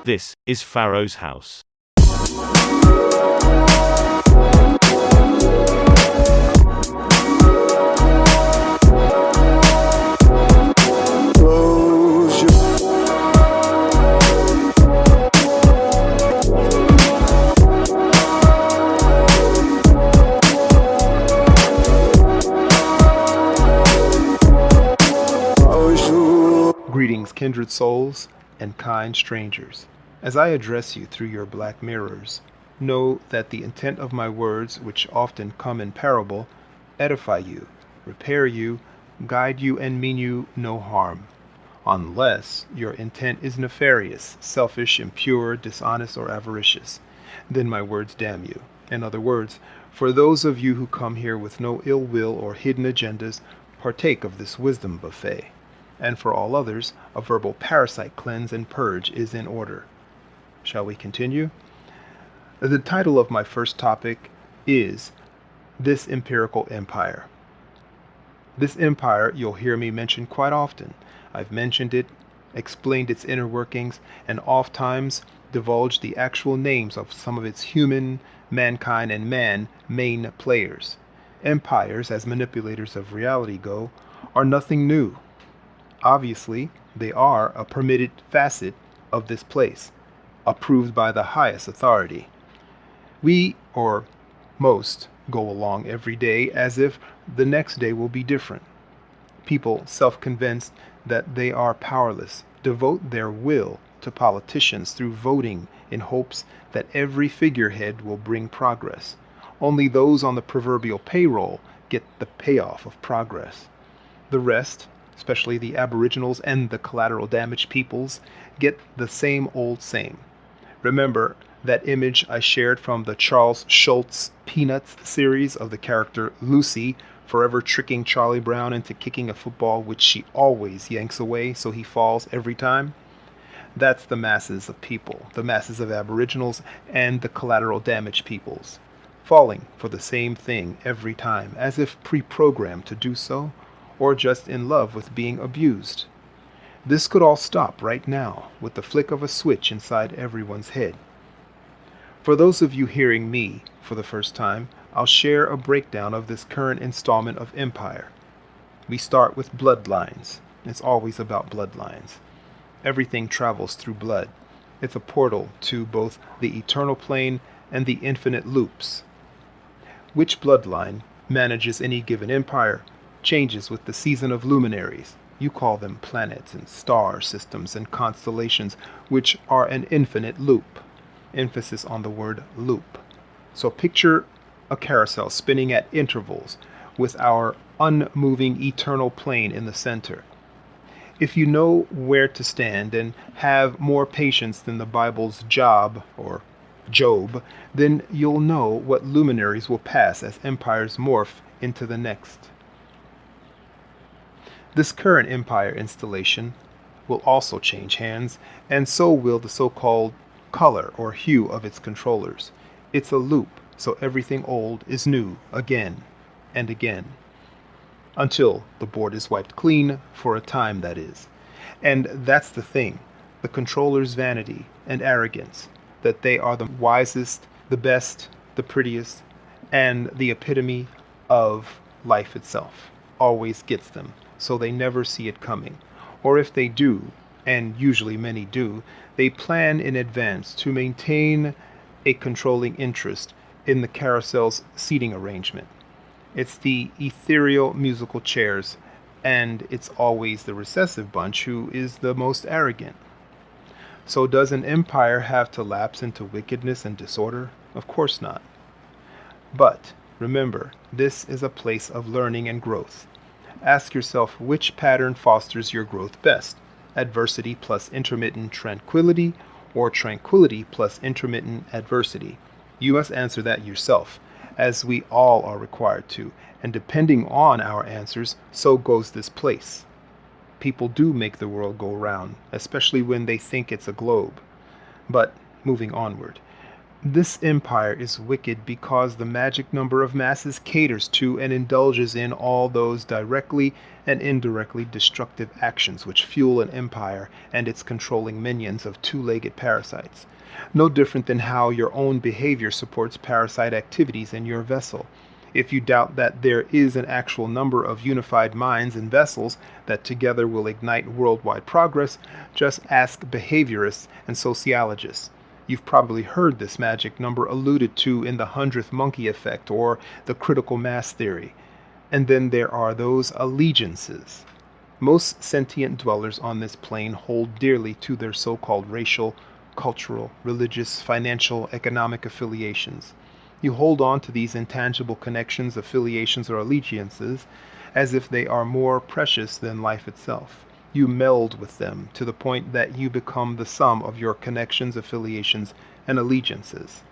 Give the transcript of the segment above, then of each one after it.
This is Pharaoh's house. Greetings, kindred souls and kind strangers. As I address you through your black mirrors, know that the intent of my words, which often come in parable, edify you, repair you, guide you, and mean you no harm, unless your intent is nefarious, selfish, impure, dishonest, or avaricious. Then my words damn you. In other words, for those of you who come here with no ill will or hidden agendas, partake of this wisdom buffet. And for all others, a verbal parasite cleanse and purge is in order. Shall we continue? The title of my first topic is This Empirical Empire. This empire you'll hear me mention quite often. I've mentioned it, explained its inner workings, and oftentimes divulged the actual names of some of its human, mankind, and man main players. Empires, as manipulators of reality go, are nothing new. Obviously, they are a permitted facet of this place, approved by the highest authority. We, or most, go along every day as if the next day will be different. People, self-convinced that they are powerless, devote their will to politicians through voting in hopes that every figurehead will bring progress. Only those on the proverbial payroll get the payoff of progress. The rest, especially the aboriginals and the collateral damage peoples, get the same old same. Remember that image I shared from the Charles Schulz Peanuts series of the character Lucy forever tricking Charlie Brown into kicking a football which she always yanks away so he falls every time? That's the masses of people, the masses of aboriginals and the collateral damage peoples, falling for the same thing every time, as if pre-programmed to do so, or just in love with being abused. This could all stop right now with the flick of a switch inside everyone's head. For those of you hearing me for the first time, I'll share a breakdown of this current installment of Empire. We start with bloodlines. It's always about bloodlines. Everything travels through blood. It's a portal to both the eternal plane and the infinite loops. Which bloodline manages any given empire changes with the season of luminaries. You call them planets and star systems and constellations, which are an infinite loop. Emphasis on the word loop. So picture a carousel spinning at intervals with our unmoving eternal plane in the center. If you know where to stand and have more patience than the Bible's Job or Job, then you'll know what luminaries will pass as empires morph into the next. This current empire installation will also change hands, and so will the so-called color or hue of its controllers. It's a loop, so everything old is new again and again, until the board is wiped clean, for a time that is. And that's the thing, the controllers' vanity and arrogance, that they are the wisest, the best, the prettiest, and the epitome of life itself, always gets them. So they never see it coming. Or if they do, and usually many do, they plan in advance to maintain a controlling interest in the carousel's seating arrangement. It's the ethereal musical chairs, and it's always the recessive bunch who is the most arrogant. So does an empire have to lapse into wickedness and disorder? Of course not. But remember, this is a place of learning and growth. Ask yourself which pattern fosters your growth best: adversity plus intermittent tranquility, or tranquility plus intermittent adversity. You must answer that yourself, as we all are required to, and depending on our answers, so goes this place. People do make the world go round, especially when they think it's a globe. But moving onward. This empire is wicked because the magic number of masses caters to and indulges in all those directly and indirectly destructive actions which fuel an empire and its controlling minions of two-legged parasites. No different than how your own behavior supports parasite activities in your vessel. If you doubt that there is an actual number of unified minds and vessels that together will ignite worldwide progress, just ask behaviorists and sociologists. You've probably heard this magic number alluded to in the 100th monkey effect or the critical mass theory. And then there are those allegiances. Most sentient dwellers on this plane hold dearly to their so-called racial, cultural, religious, financial, economic affiliations. You hold on to these intangible connections, affiliations, or allegiances as if they are more precious than life itself. You meld with them to the point that you become the sum of your connections, affiliations, and allegiances.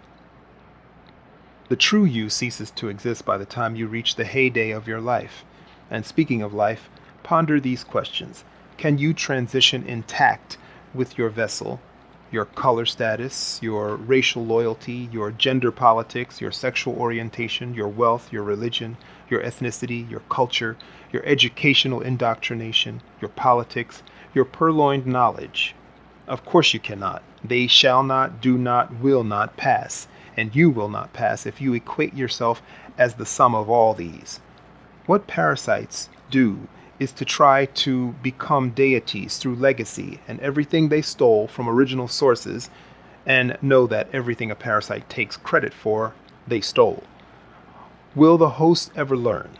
The true you ceases to exist by the time you reach the heyday of your life. And speaking of life, ponder these questions. Can you transition intact with your vessel, your color status, your racial loyalty, your gender politics, your sexual orientation, your wealth, your religion, your ethnicity, your culture, your educational indoctrination, your politics, your purloined knowledge? Of course you cannot. They shall not, do not, will not pass, and you will not pass if you equate yourself as the sum of all these. What parasites do is to try to become deities through legacy and everything they stole from original sources, and know that everything a parasite takes credit for, they stole. Will the host ever learn?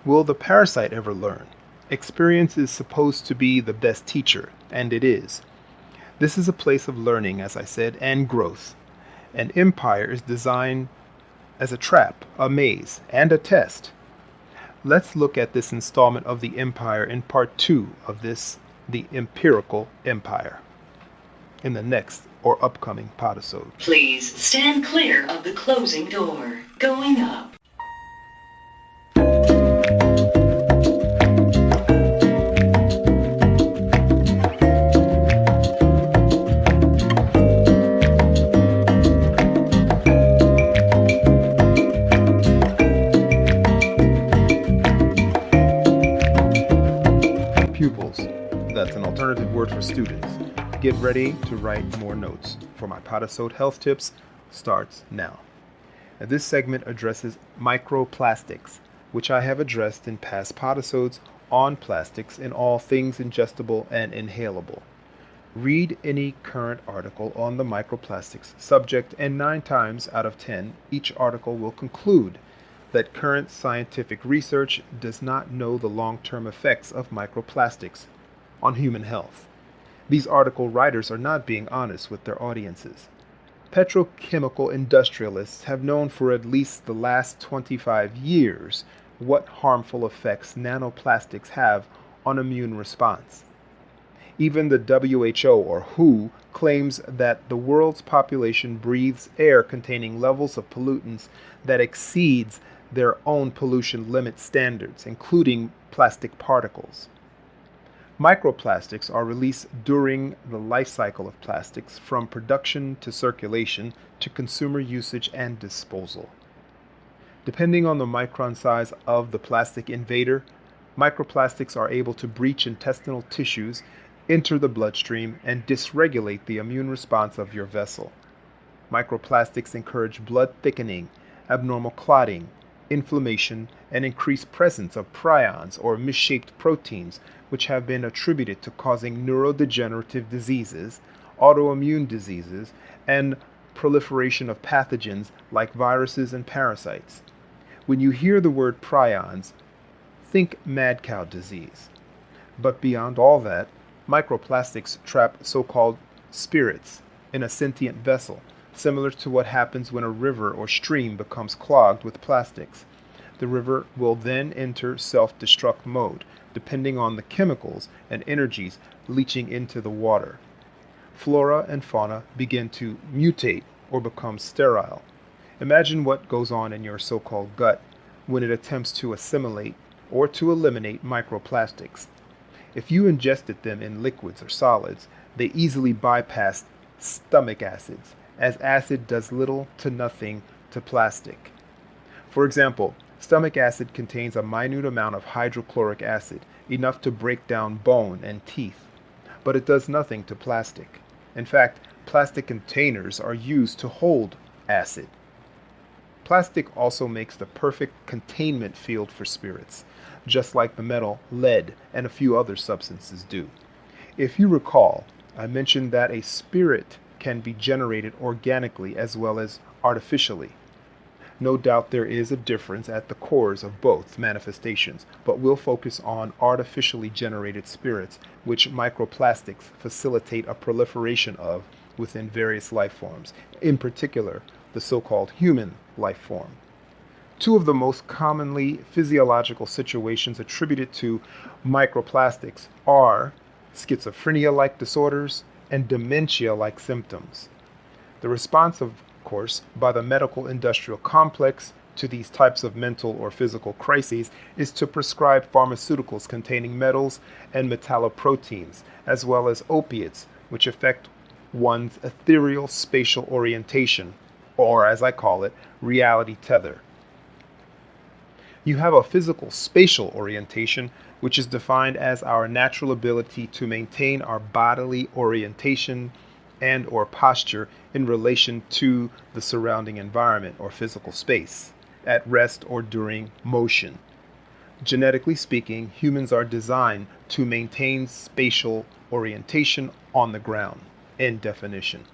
Will the parasite ever learn? Experience is supposed to be the best teacher, and it is. This is a place of learning, as I said, and growth. An empire is designed as a trap, a maze, and a test. Let's look at this installment of the empire in part 2 of this, the empirical empire, in the next or upcoming Podisode. Please stand clear of the closing door. Going up. Pupils, that's an alternative word for students. Get ready to write more notes, for my Podisode health tips starts now. Now, this segment addresses microplastics, which I have addressed in past Podisodes on plastics in all things ingestible and inhalable. Read any current article on the microplastics subject, and 9 times out of 10, each article will conclude that current scientific research does not know the long-term effects of microplastics on human health. These article writers are not being honest with their audiences. Petrochemical industrialists have known for at least the last 25 years what harmful effects nanoplastics have on immune response. Even the WHO, or WHO, claims that the world's population breathes air containing levels of pollutants that exceeds their own pollution limit standards, including plastic particles. Microplastics are released during the life cycle of plastics, from production to circulation to consumer usage and disposal. Depending on the micron size of the plastic invader, microplastics are able to breach intestinal tissues, enter the bloodstream, and dysregulate the immune response of your vessel. Microplastics encourage blood thickening, abnormal clotting, inflammation, and increased presence of prions or misshaped proteins, which have been attributed to causing neurodegenerative diseases, autoimmune diseases, and proliferation of pathogens like viruses and parasites. When you hear the word prions, think mad cow disease. But beyond all that, microplastics trap so-called spirits in a sentient vessel, similar to what happens when a river or stream becomes clogged with plastics. The river will then enter self-destruct mode, depending on the chemicals and energies leaching into the water. Flora and fauna begin to mutate or become sterile. Imagine what goes on in your so-called gut when it attempts to assimilate or to eliminate microplastics. If you ingested them in liquids or solids, they easily bypass stomach acids, as acid does little to nothing to plastic. For example, stomach acid contains a minute amount of hydrochloric acid, enough to break down bone and teeth, but it does nothing to plastic. In fact, plastic containers are used to hold acid. Plastic also makes the perfect containment field for spirits, just like the metal lead and a few other substances do. If you recall, I mentioned that a spirit can be generated organically as well as artificially. No doubt there is a difference at the cores of both manifestations, but we'll focus on artificially generated spirits, which microplastics facilitate a proliferation of within various life forms, in particular the so-called human life form. Two of the most commonly physiological situations attributed to microplastics are schizophrenia-like disorders and dementia-like symptoms. The response, of course, by the medical industrial complex to these types of mental or physical crises is to prescribe pharmaceuticals containing metals and metalloproteins, as well as opiates, which affect one's ethereal spatial orientation, or as I call it, reality tether. You have a physical spatial orientation, which is defined as our natural ability to maintain our bodily orientation and or posture in relation to the surrounding environment or physical space, at rest or during motion. Genetically speaking, humans are designed to maintain spatial orientation on the ground, end definition.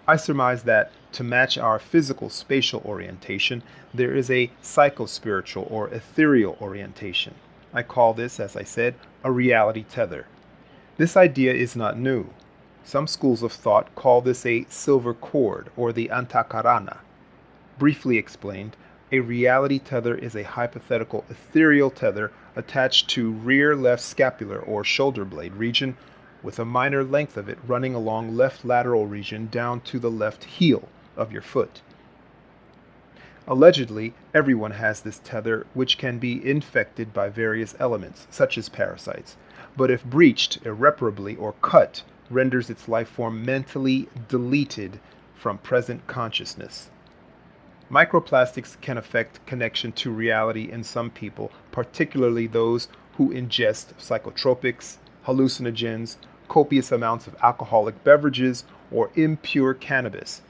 I surmise that to match our physical spatial orientation, there is a psychospiritual or ethereal orientation. I call this, as I said, a reality tether. This idea is not new. Some schools of thought call this a silver cord or the antakarana. Briefly explained, a reality tether is a hypothetical ethereal tether attached to rear left scapular or shoulder blade region, with a minor length of it running along left lateral region down to the left heel of your foot. Allegedly, everyone has this tether, which can be infected by various elements, such as parasites, but if breached irreparably or cut, renders its life form mentally deleted from present consciousness. Microplastics can affect connection to reality in some people, particularly those who ingest psychotropics, hallucinogens, copious amounts of alcoholic beverages, or impure cannabis.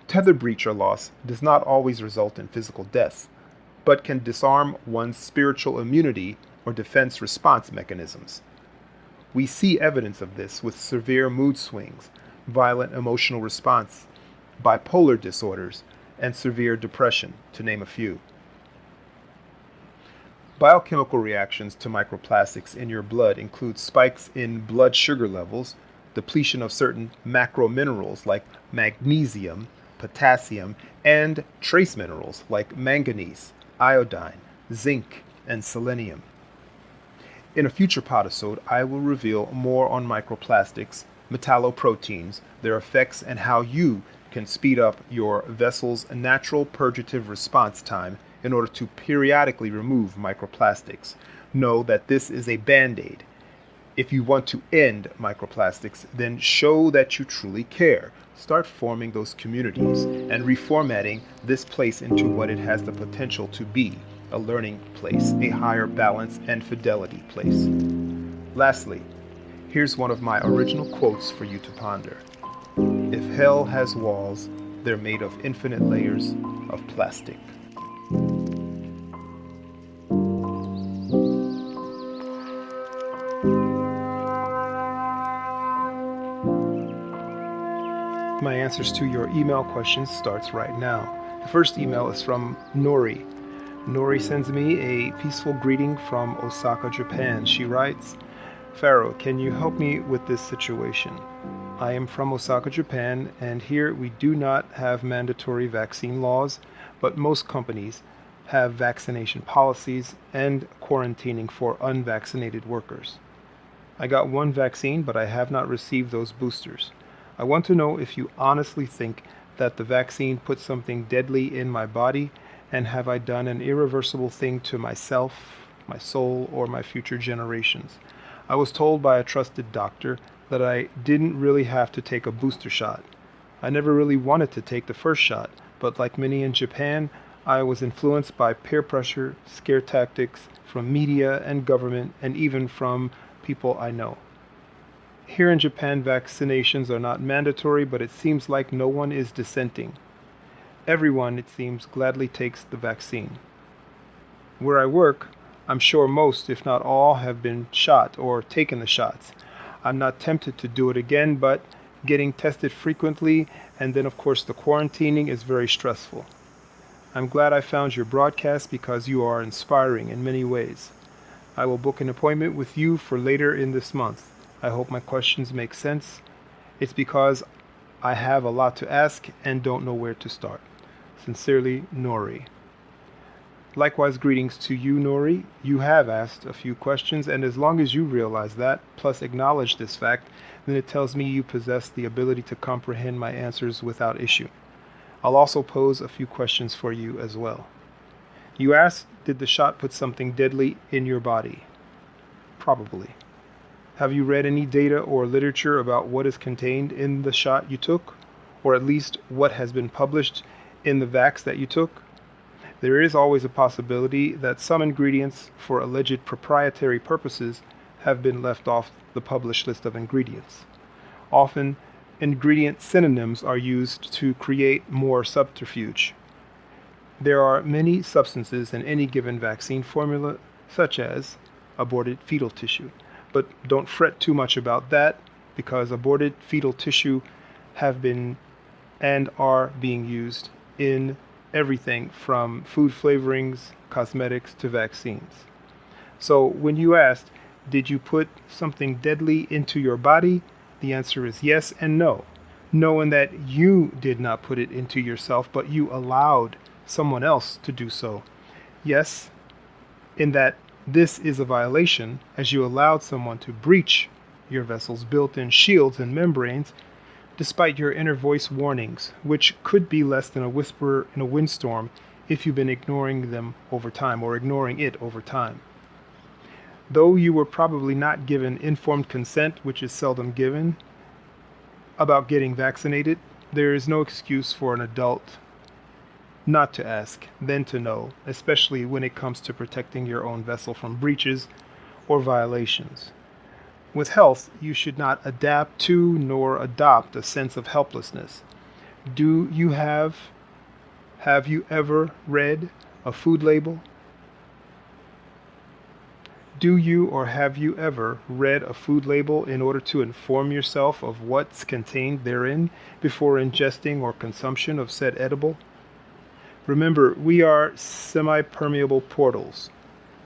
Tether breach or loss does not always result in physical death, but can disarm one's spiritual immunity or defense response mechanisms. We see evidence of this with severe mood swings, violent emotional response, bipolar disorders, and severe depression, to name a few. Biochemical reactions to microplastics in your blood include spikes in blood sugar levels, depletion of certain macrominerals like magnesium, potassium, and trace minerals like manganese, iodine, zinc, and selenium. In a future Podisode, I will reveal more on microplastics, metalloproteins, their effects, and how you can speed up your vessel's natural purgative response time in order to periodically remove microplastics. Know that this is a band-aid. If you want to end microplastics, then show that you truly care. Start forming those communities and reformatting this place into what it has the potential to be, a learning place, a higher balance and fidelity place. Lastly, here's one of my original quotes for you to ponder. If hell has walls, they're made of infinite layers of plastic. My answers to your email questions starts right now. The first email is from Nori. Nori sends me a peaceful greeting from Osaka, Japan. She writes, Pharaoh, can you help me with this situation? I am from Osaka, Japan, and here we do not have mandatory vaccine laws, but most companies have vaccination policies and quarantining for unvaccinated workers. I got one vaccine, but I have not received those boosters. I want to know if you honestly think that the vaccine put something deadly in my body, and have I done an irreversible thing to myself my soul, or my future generations. I was told by a trusted doctor that I didn't really have to take a booster shot. I never really wanted to take the first shot, but like many in Japan, I was influenced by peer pressure, scare tactics from media and government, and even from people I know. Here in Japan, vaccinations are not mandatory, but it seems like no one is dissenting. Everyone, it seems, gladly takes the vaccine. Where I work, I'm sure most, if not all, have been shot or taken the shots. I'm not tempted to do it again, but getting tested frequently and then, of course, the quarantining is very stressful. I'm glad I found your broadcast because you are inspiring in many ways. I will book an appointment with you for later in this month. I hope my questions make sense. It's because I have a lot to ask and don't know where to start. Sincerely, Nori. Likewise, greetings to you, Nori. You have asked a few questions, and as long as you realize that, plus acknowledge this fact, then it tells me you possess the ability to comprehend my answers without issue. I'll also pose a few questions for you as well. You asked, did the shot put something deadly in your body? Probably. Have you read any data or literature about what is contained in the shot you took? Or at least what has been published in the vax that you took? There is always a possibility that some ingredients for alleged proprietary purposes have been left off the published list of ingredients. Often, ingredient synonyms are used to create more subterfuge. There are many substances in any given vaccine formula, such as aborted fetal tissue. But don't fret too much about that, because aborted fetal tissue have been and are being used in everything from food flavorings, cosmetics, to vaccines. So when you asked, did you put something deadly into your body? The answer is yes and no. No, in that you did not put it into yourself, but you allowed someone else to do so. Yes, in that this is a violation, as you allowed someone to breach your vessel's built-in shields and membranes, despite your inner voice warnings, which could be less than a whisper in a windstorm if you've been ignoring them over time, or ignoring it over time. Though you were probably not given informed consent, which is seldom given, about getting vaccinated, there is no excuse for an adult not to ask, then to know, especially when it comes to protecting your own vessel from breaches or violations. With health, you should not adapt to nor adopt a sense of helplessness. Have you ever read a food label? Do you or have you ever read a food label in order to inform yourself of what's contained therein before ingesting or consumption of said edible? Remember, we are semi-permeable portals.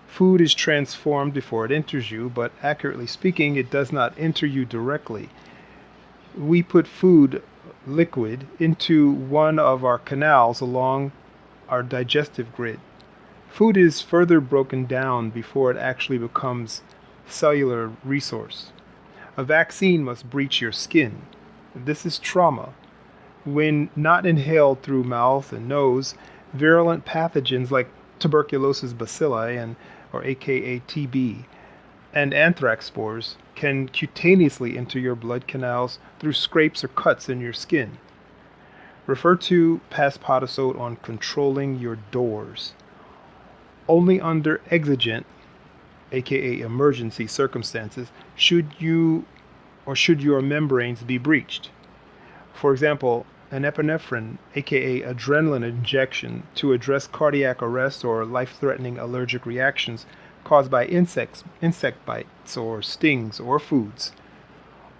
Food is transformed before it enters you, but accurately speaking, it does not enter you directly. We put food, liquid, into one of our canals along our digestive grid. Food is further broken down before it actually becomes cellular resource. A vaccine must breach your skin. This is trauma. When not inhaled through mouth and nose, virulent pathogens like tuberculosis bacilli or aka TB, and anthrax spores can cutaneously enter your blood canals through scrapes or cuts in your skin. Refer to past Podisode on controlling your doors. Only under exigent, aka emergency circumstances, should your membranes be breached. For example, an epinephrine, aka adrenaline injection, to address cardiac arrest or life-threatening allergic reactions caused by insect bites or stings or foods.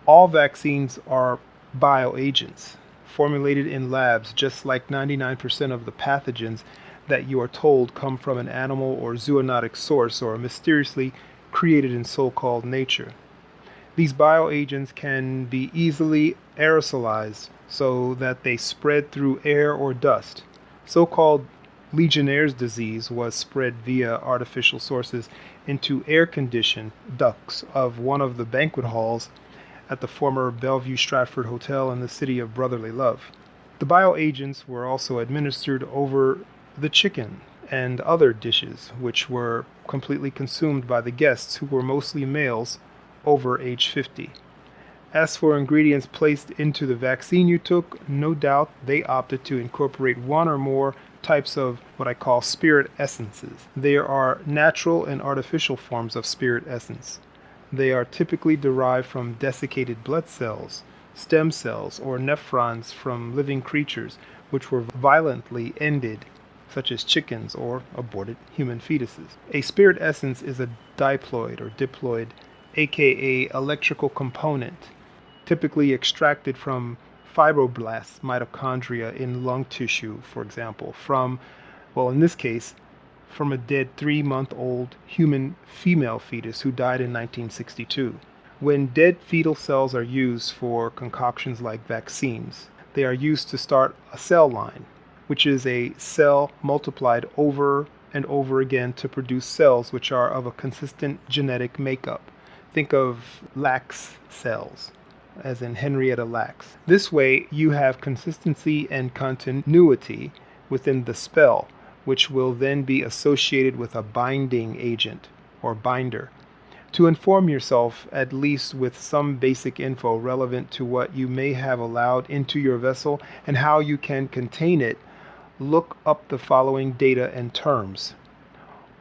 All vaccines are bioagents, formulated in labs, just like 99% of the pathogens that you are told come from an animal or zoonotic source or mysteriously created in so-called nature. These bioagents can be easily aerosolized so that they spread through air or dust. So-called Legionnaire's disease was spread via artificial sources into air-conditioned ducts of one of the banquet halls at the former Bellevue Stratford Hotel in the city of brotherly love. The bioagents were also administered over the chicken and other dishes, which were completely consumed by the guests, who were mostly males over age 50. As for ingredients placed into the vaccine you took, no doubt they opted to incorporate one or more types of what I call spirit essences. There are natural and artificial forms of spirit essence. They are typically derived from desiccated blood cells, stem cells, or nephrons from living creatures which were violently ended, such as chickens or aborted human fetuses. A spirit essence is a diploid or diploid, aka electrical component, typically extracted from fibroblasts, mitochondria in lung tissue, for example, from, well, in this case, from a dead 3-month-old human female fetus who died in 1962. When dead fetal cells are used for concoctions like vaccines, they are used to start a cell line, which is a cell multiplied over and over again to produce cells which are of a consistent genetic makeup. Think of Lax cells, as in Henrietta Lacks. This way, you have consistency and continuity within the spell, which will then be associated with a binding agent or binder. To inform yourself, at least with some basic info relevant to what you may have allowed into your vessel and how you can contain it, look up the following data and terms: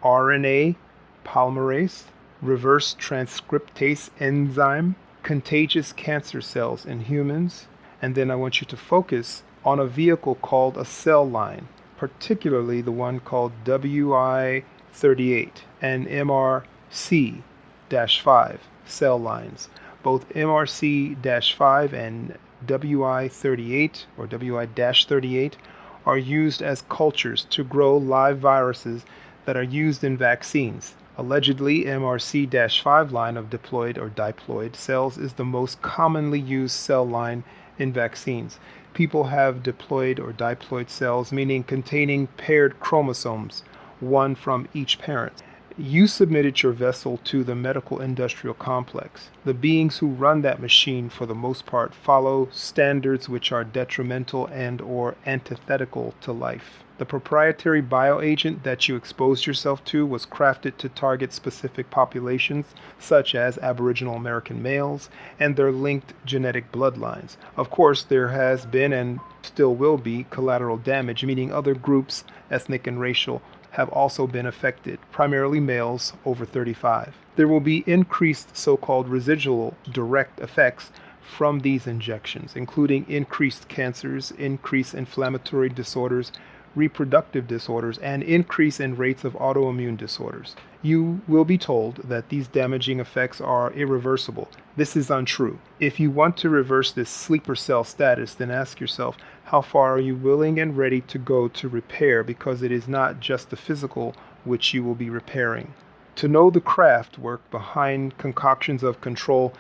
RNA polymerase, reverse transcriptase enzyme, contagious cancer cells in humans, and then I want you to focus on a vehicle called a cell line, particularly the one called WI38 and MRC-5 cell lines. Both MRC-5 and WI38 or WI-38 are used as cultures to grow live viruses that are used in vaccines. Allegedly, MRC-5 line of diploid or diploid cells is the most commonly used cell line in vaccines. People have diploid or diploid cells, meaning containing paired chromosomes, one from each parent. You submitted your vessel to the medical industrial complex. The beings who run that machine, for the most part, follow standards which are detrimental and or antithetical to life. The proprietary bioagent that you exposed yourself to was crafted to target specific populations, such as Aboriginal American males and their linked genetic bloodlines. Of course, there has been and still will be collateral damage, meaning other groups, ethnic and racial, have also been affected, primarily males over 35. There will be increased so-called residual direct effects from these injections, including increased cancers, increased inflammatory disorders, reproductive disorders, and increase in rates of autoimmune disorders. You will be told that these damaging effects are irreversible. This is untrue. If you want to reverse this sleeper cell status, then ask yourself, how far are you willing and ready to go to repair, because it is not just the physical which you will be repairing. To know the craft work behind concoctions of control,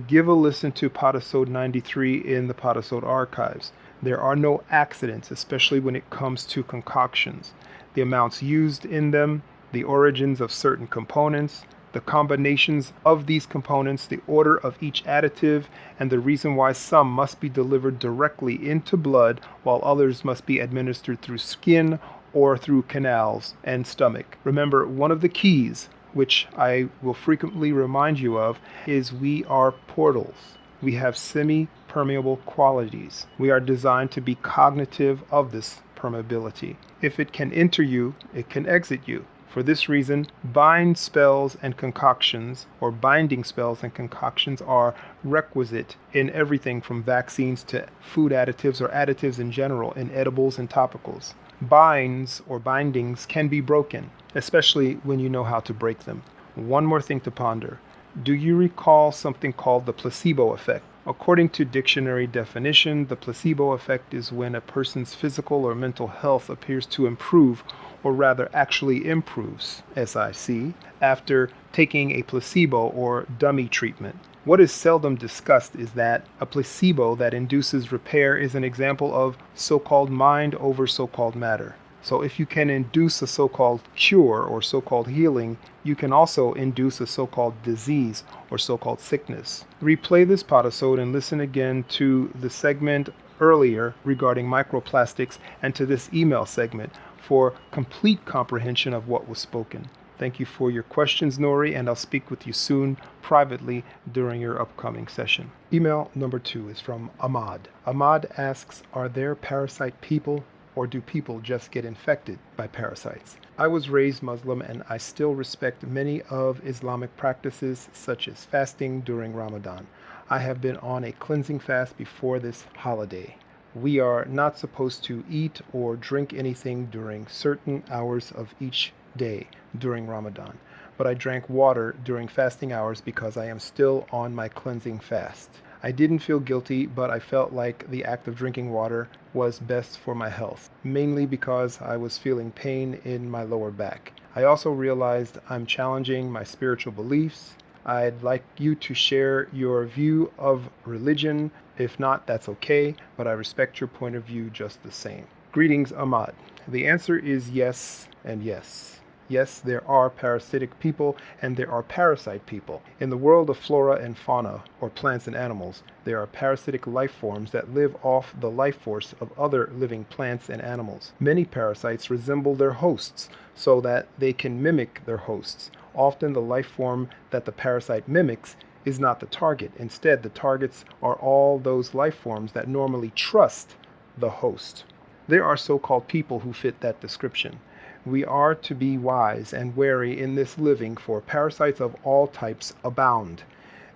give a listen to Podisode 93 in the Podisode archives. There are no accidents, especially when it comes to concoctions. The amounts used in them, the origins of certain components, the combinations of these components, the order of each additive, and the reason why some must be delivered directly into blood while others must be administered through skin or through canals and stomach. Remember, one of the keys, which I will frequently remind you of, is we are portals. We have semi-permeable qualities. We are designed to be cognitive of this permeability. If it can enter you, it can exit you. For this reason, bind spells and concoctions, or binding spells and concoctions, are requisite in everything from vaccines to food additives or additives in general, in edibles and topicals. Binds or bindings can be broken, especially when you know how to break them. One more thing to ponder. Do you recall something called the placebo effect? According to dictionary definition, the placebo effect is when a person's physical or mental health appears to improve, or rather actually improves, SIC, after taking a placebo or dummy treatment. What is seldom discussed is that a placebo that induces repair is an example of so-called mind over so-called matter. So if you can induce a so-called cure or so-called healing, you can also induce a so-called disease or so-called sickness. Replay this podisode and listen again to the segment earlier regarding microplastics and to this email segment for complete comprehension of what was spoken. Thank you for your questions, Nori, and I'll speak with you soon privately during your upcoming session. Email number 2 is from Ahmad. Ahmad asks, are there parasite people, or do people just get infected by parasites? I was raised Muslim and I still respect many of Islamic practices such as fasting during Ramadan. I have been on a cleansing fast before this holiday. We are not supposed to eat or drink anything during certain hours of each day during Ramadan, but I drank water during fasting hours because I am still on my cleansing fast. I didn't feel guilty, but I felt like the act of drinking water was best for my health, mainly because I was feeling pain in my lower back. I also realized I'm challenging my spiritual beliefs. I'd like you to share your view of religion. If not, that's okay, but I respect your point of view just the same. Greetings, Ahmad. The answer is yes and yes. Yes, there are parasitic people and there are parasite people. In the world of flora and fauna, or plants and animals, there are parasitic life forms that live off the life force of other living plants and animals. Many parasites resemble their hosts so that they can mimic their hosts. Often the life form that the parasite mimics is not the target. Instead, the targets are all those life forms that normally trust the host. There are so-called people who fit that description. We are to be wise and wary in this living, for parasites of all types abound,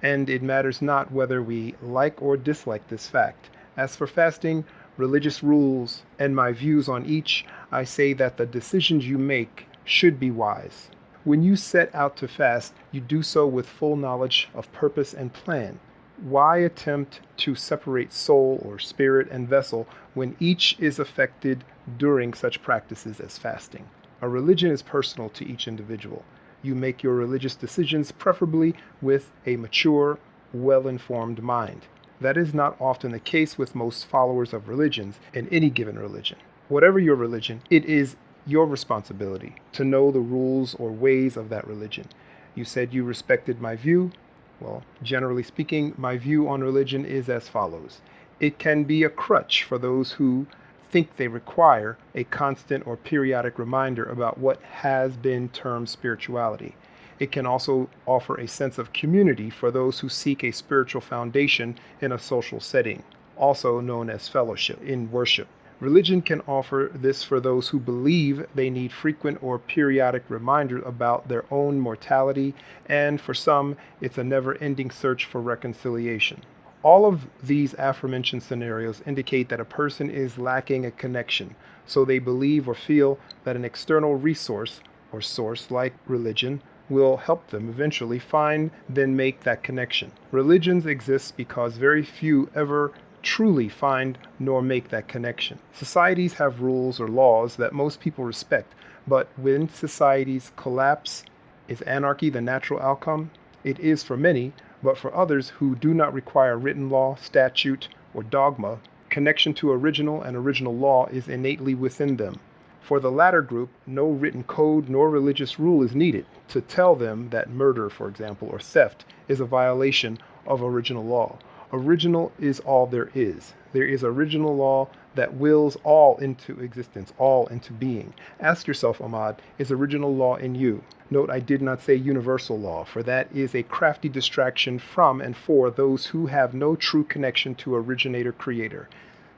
and it matters not whether we like or dislike this fact. As for fasting, religious rules, and my views on each, I say that the decisions you make should be wise. When you set out to fast, you do so with full knowledge of purpose and plan. Why attempt to separate soul or spirit and vessel when each is affected during such practices as fasting? A religion is personal to each individual. You make your religious decisions preferably with a mature, well-informed mind. That is not often the case with most followers of religions in any given religion. Whatever your religion, it is your responsibility to know the rules or ways of that religion. You said you respected my view. Well, generally speaking, my view on religion is as follows. It can be a crutch for those who think they require a constant or periodic reminder about what has been termed spirituality. It can also offer a sense of community for those who seek a spiritual foundation in a social setting, also known as fellowship in worship. Religion can offer this for those who believe they need frequent or periodic reminders about their own mortality, and for some, it's a never-ending search for reconciliation. All of these aforementioned scenarios indicate that a person is lacking a connection, so they believe or feel that an external resource or source like religion will help them eventually find, then make that connection. Religions exist because very few ever truly find nor make that connection. Societies have rules or laws that most people respect, but when societies collapse, is anarchy the natural outcome? It is for many, but for others who do not require written law, statute, or dogma, connection to original and original law is innately within them. For the latter group, no written code nor religious rule is needed to tell them that murder, for example, or theft is a violation of original law. Original is all there is. There is original law that wills all into existence, all into being. Ask yourself, Ahmad, is original law in you? Note, I did not say universal law, for that is a crafty distraction from and for those who have no true connection to originator creator.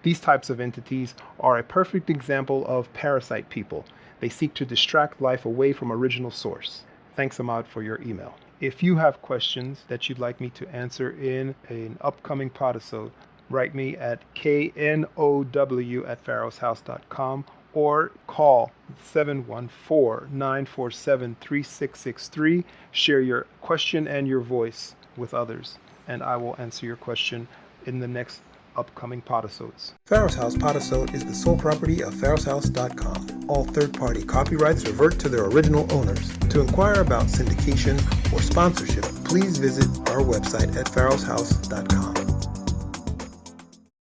These types of entities are a perfect example of parasite people. They seek to distract life away from original source. Thanks, Ahmad, for your email. If you have questions that you'd like me to answer in an upcoming Podisode, write me at know@pharaohshouse.com or call 714-947-3663. Share your question and your voice with others, and I will answer your question in the next upcoming Podisodes. Pharaoh's House Podisode is the sole property of pharaohshouse.com. All third-party copyrights revert to their original owners. To inquire about syndication or sponsorship, please visit our website at pharaohshouse.com.